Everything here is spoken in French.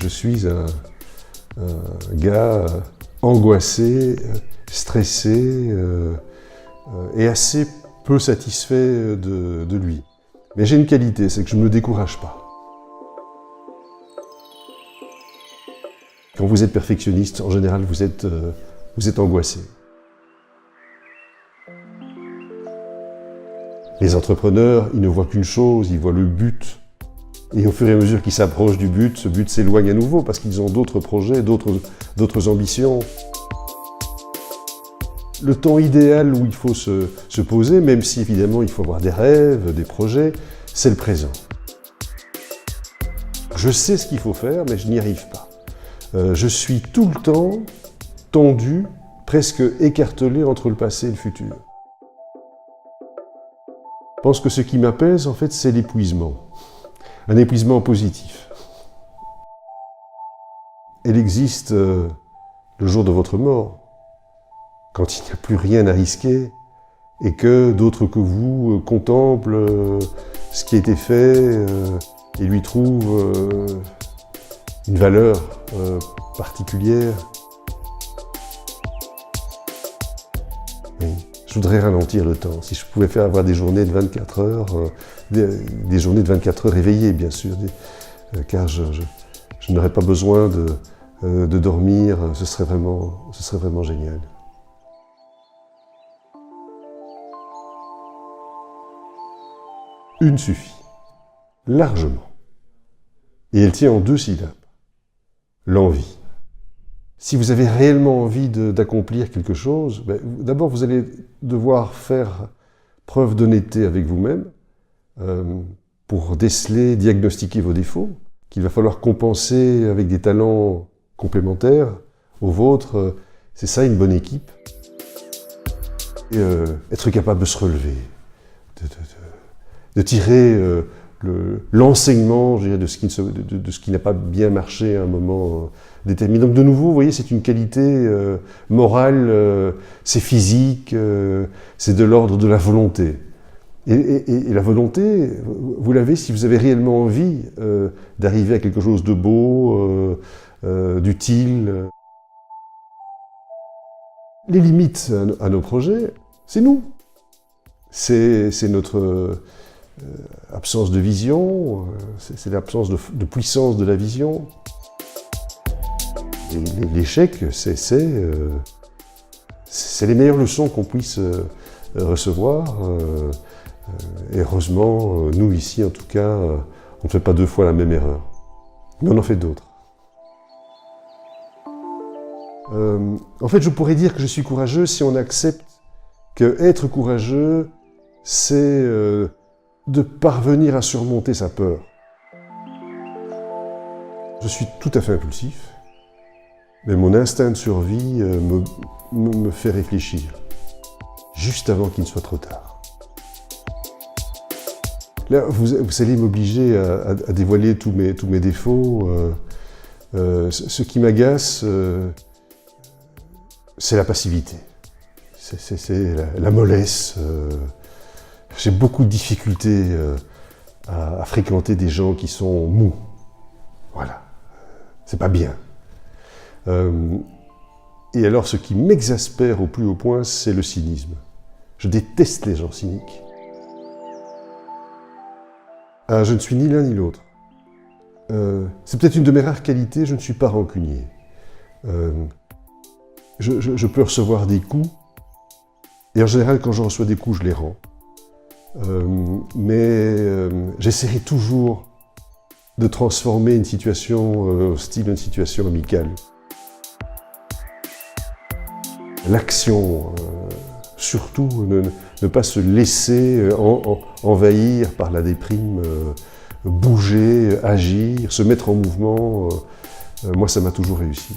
je suis un gars angoissé, stressé et assez peu satisfait de lui. Mais j'ai une qualité, c'est que je ne me décourage pas. Quand vous êtes perfectionniste, en général, vous êtes angoissé. Les entrepreneurs, ils ne voient qu'une chose, ils voient le but. Et au fur et à mesure qu'ils s'approchent du but, ce but s'éloigne à nouveau parce qu'ils ont d'autres projets, d'autres ambitions. Le temps idéal où il faut se poser, même si évidemment il faut avoir des rêves, des projets, c'est le présent. Je sais ce qu'il faut faire, mais je n'y arrive pas. Je suis tout le temps tendu, presque écartelé entre le passé et le futur. Je pense que ce qui m'apaise, en fait, c'est l'épuisement. Un épuisement positif. Elle existe le jour de votre mort, quand il n'y a plus rien à risquer et que d'autres que vous contemplent ce qui a été fait et lui trouvent une valeur particulière. Oui. Je voudrais ralentir le temps. Si je pouvais faire avoir des journées de 24 heures, des journées de 24 heures éveillées, bien sûr, car je n'aurais pas besoin de dormir, ce serait vraiment génial. Une suffit, largement. Et elle tient en 2 syllabes. L'envie. Si vous avez réellement envie d'accomplir quelque chose, d'abord vous allez devoir faire preuve d'honnêteté avec vous-même pour déceler, diagnostiquer vos défauts, qu'il va falloir compenser avec des talents complémentaires aux vôtres. C'est ça une bonne équipe. Et, être capable de se relever, de tirer l'enseignement de ce qui n'a pas bien marché à un moment déterminé. Donc de nouveau, vous voyez, c'est une qualité morale, c'est physique, c'est de l'ordre de la volonté. Et la volonté, vous l'avez si vous avez réellement envie d'arriver à quelque chose de beau, d'utile. Les limites à nos projets, c'est nous. C'est notre absence de vision, c'est l'absence de puissance de la vision. L'échec, c'est les meilleures leçons qu'on puisse recevoir. Et heureusement, nous ici, en tout cas, on ne fait pas 2 fois la même erreur. Mais on en fait d'autres. En fait, je pourrais dire que je suis courageux si on accepte que être courageux, c'est de parvenir à surmonter sa peur. Je suis tout à fait impulsif, mais mon instinct de survie me fait réfléchir, juste avant qu'il ne soit trop tard. Là, vous allez m'obliger à dévoiler tous mes défauts. Ce qui m'agace, c'est la passivité, c'est la mollesse. J'ai beaucoup de difficultés à fréquenter des gens qui sont mous. Voilà, c'est pas bien. Et alors, ce qui m'exaspère au plus haut point, c'est le cynisme. Je déteste les gens cyniques. Je ne suis ni l'un ni l'autre. C'est peut-être une de mes rares qualités, je ne suis pas rancunier. Je peux recevoir des coups, et en général, quand je reçois des coups, je les rends. Mais j'essaierai toujours de transformer une situation hostile en une situation amicale. L'action, surtout ne pas se laisser envahir par la déprime, bouger, agir, se mettre en mouvement, moi ça m'a toujours réussi.